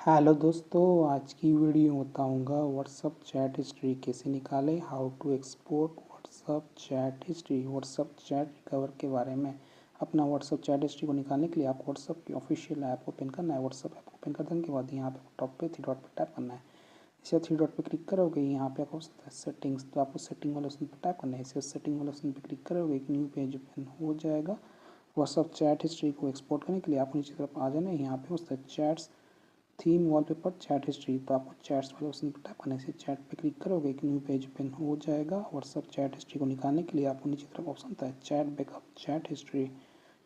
Hello दोस्तों, आज की वीडियो में बताऊंगा व्हाट्सअप चैट हिस्ट्री कैसे निकालें। How to export WhatsApp chat history. WhatsApp chat recover के बारे में। अपना व्हाट्सअप चैट हिस्ट्री को निकालने के लिए आपको व्हाट्सअप की ऑफिशियल ऐप ओपन करना है। व्हाट्सअप ऐप ओपन करने के बाद यहाँ पे टॉप पे थ्री डॉट पे टैप करना है। इसे थ्री डॉट पे क्लिक करोगे, यहाँ पे आपको सेटिंग्स, तो आपको सेटिंग वाले ऑप्शन पर टैप करना है। इसे सेटिंग वाले ऑप्शन पर क्लिक करोगे, एक न्यू पेज ओपन हो जाएगा। व्हाट्सअप चैट हिस्ट्री को एक्सपोर्ट करने के लिए आपको नीचे तरफ आ जाना है। यहाँ पे उसका chats theme wallpaper chat history, तो आपको चैट्स वाले ऑप्शन पर टैप करने से चैट पे क्लिक करोगे, एक न्यू पेज ओपन हो जाएगा। व्हाट्सअप चैट हिस्ट्री को निकालने के लिए आपको नीचे तरफ ऑप्शन आता है चैट बैकअप चैट हिस्ट्री,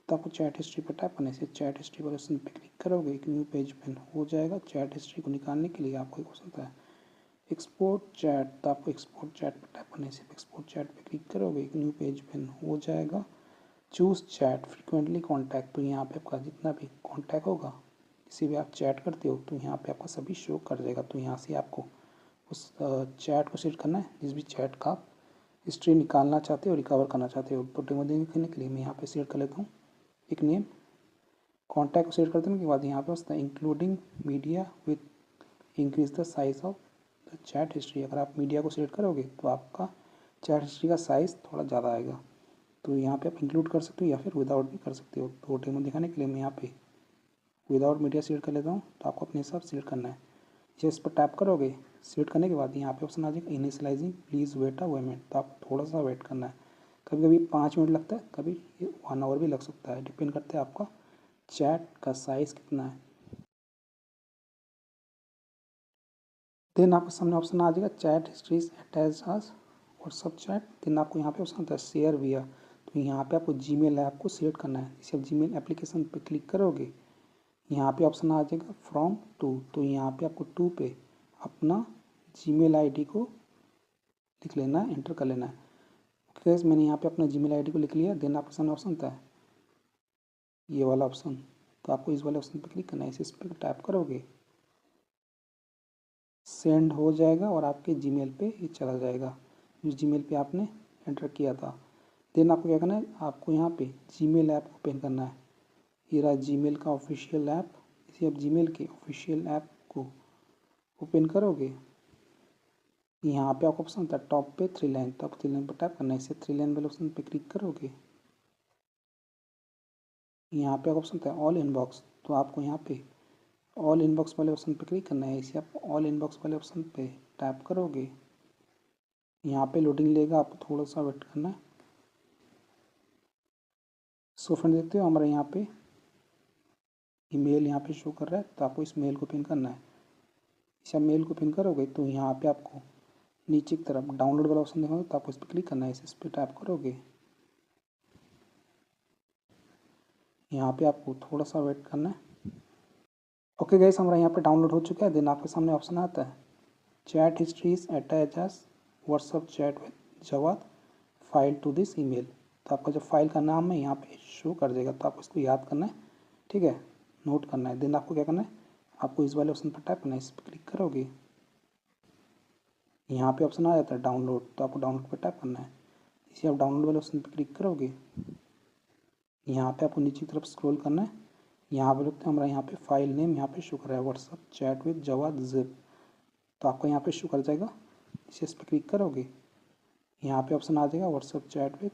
तो आपको चैट हिस्ट्री पर टैप करने से चैट हिस्ट्री वाले ऑप्शन पे क्लिक करोगे, एक न्यू पेज ओपन हो जाएगा। चैट हिस्ट्री को निकालने के लिए आपको एक ऑप्शन आता है एक्सपोर्ट चैट, तो आपको एक्सपोर्ट चैट पर टैप करने से एक्सपोर्ट चैट पर क्लिक करोगे, एक न्यू पेज ओपन हो जाएगा। चूज़ चैट फ्रीक्वेंटली कॉन्टैक्ट, तो यहाँ पे आपका जितना भी कॉन्टैक्ट होगा, किसी भी आप चैट करते हो तो यहाँ पे आपका सभी शो कर जाएगा। तो यहाँ से आपको उस चैट को सेट करना है जिस भी चैट का आप हिस्ट्री निकालना चाहते हो, रिकवर करना चाहते हो। तो डेमो देखने के लिए मैं यहाँ पे सेट कर लेता हूँ एक नेम। कॉन्टैक्ट को सेट कर देने के बाद यहाँ पे होता है including media with increase the size of the chat history. अगर आप मीडिया को सेलेक्ट करोगे तो आपका चैट हिस्ट्री का साइज़ थोड़ा ज़्यादा आएगा, तो यहाँ पे आप इंक्लूड कर सकते हो या फिर विदाउट भी कर सकते हो। तो डेमो दिखाने के लिए मैं यहाँ पे विदाउट मीडिया सिलेक्ट कर लेता हूँ, तो आपको अपने हिसाब से सिलेक्ट करना है। जैसे इस पर टैप करोगे, सिलेक्ट करने के बाद यहाँ पे ऑप्शन आ जाएगा initializing please wait a minute, तो आपको थोड़ा सा वेट करना है। कभी कभी 5 मिनट लगता है, कभी 1 आवर भी लग सकता है, डिपेंड करता है आपका चैट का साइज़ कितना है। देन आपके सामने ऑप्शन आ जाएगा चैट हिस्ट्रीज अटैच आज व्हाट्सअप चैट। देन आपको यहाँ पे ऑप्शन आता है शेयर विया, तो यहाँ पे आपको जीमेल ऐप को सिलेक्ट करना है। इसे आप जीमेल एप्लीकेशन पे क्लिक करोगे, यहाँ पे ऑप्शन आ जाएगा फ्रॉम टू, तो यहाँ पे आपको टू पे अपना जीमेल आईडी को लिख लेना है, एंटर कर लेना है। ओके गाइस, मैंने यहाँ पे अपना जीमेल आईडी को लिख लिया। देन आपके सामने ऑप्शन आता है ये वाला ऑप्शन, तो आपको इस वाले ऑप्शन पे क्लिक करना है। इस पर टैप करोगे, सेंड हो जाएगा और आपके जीमेल पे ये चला जाएगा जिस जीमेल पे आपने एंटर किया था। देन आपको क्या करना है, आपको यहाँ पे जीमेल ऐप ओपन करना है। ये रहा जीमेल का ऑफिशियल ऐप। इसे आप जीमेल के ऑफिशियल ऐप को ओपन करोगे, यहाँ पे आपको ऑप्शन आता है टॉप पे थ्री लाइन, तो आप थ्री लाइन पर टैप करना है। इसे थ्री लाइन वाले ऑप्शन पे क्लिक करोगे, यहाँ पे आपको ऑप्शन आता है ऑल इनबॉक्स, तो आपको यहाँ पे ऑल इनबॉक्स वाले ऑप्शन पे क्लिक करना है। इसे आप ऑल इनबॉक्स वाले ऑप्शन पे टैप करोगे, यहाँ पे लोडिंग लेगा, आपको थोड़ा सा वेट करना है। सो फ्रेंड, देखते हो हमारे यहाँ पे ईमेल यहाँ पे शो कर रहा है, तो आपको इस मेल को पिन करना है। इसे आप मेल को पिन करोगे तो यहाँ पे आपको नीचे की तरफ डाउनलोड वाला ऑप्शन देखोगे, तो आपको इस पर क्लिक करना है। इस पर टैप करोगे, यहाँ पे आपको थोड़ा सा वेट करना है। ओके गाइस, हमारा यहाँ पे डाउनलोड हो चुका है। देन आपके सामने ऑप्शन आता है chat history is attach as WhatsApp chat with Jawad file to this email, तो आपका जो फाइल का नाम है यहाँ पे शो कर देगा, तो आपको इसको याद करना है, ठीक है, नोट करना है। देन आपको क्या करना है, आपको इस वाले ऑप्शन पर टैप करना है। इस पर क्लिक करोगे, यहाँ पे ऑप्शन आ जाता है डाउनलोड, तो आपको डाउनलोड पर टैप करना है। इसे आप डाउनलोड वाले ऑप्शन पर क्लिक करोगे, यहाँ पे आपको नीचे की तरफ स्क्रॉल करना है। यहाँ पे देखते हैं हमारा यहाँ पे फाइल नेम यहाँ पे शो कर रहा है WhatsApp chat with Jawad zip, तो आपको यहाँ पे शो कर जाएगा। इस पर क्लिक करोगे, यहाँ पे ऑप्शन आ जाएगा व्हाट्सअप चैट विद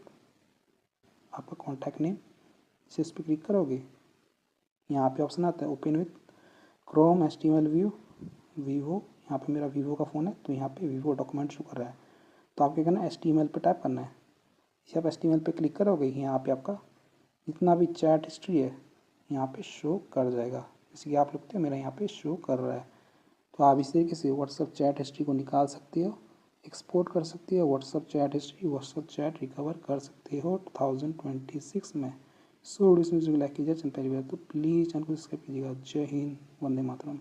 आपका कॉन्टैक्ट नेम। इस पर क्लिक करोगे, यहाँ पे ऑप्शन आता है open with Chrome HTML view Vivo. यहाँ पे मेरा वीवो का फ़ोन है, तो यहाँ पे वीवो डॉक्यूमेंट शो कर रहा है, तो आपको क्या करना है HTML पे टैप करना है। इसे आप HTML पे क्लिक करोगे, यहाँ पे आपका जितना भी चैट हिस्ट्री है यहाँ पे शो कर जाएगा। जैसे कि आप लोग थे मेरा यहाँ पे शो कर रहा है। तो आप इस तरीके से व्हाट्सअप चैट हिस्ट्री को निकाल सकते हो, एक्सपोर्ट कर सकते हो। WhatsApp chat history, WhatsApp chat recover कर सकते हो 2026 में। सो वीडियो लाइक कीजिए, चैनल पहली बार तो प्लीज़ चैनल को सब्सक्राइब कीजिएगा। जय हिंद, वंदे मातरम।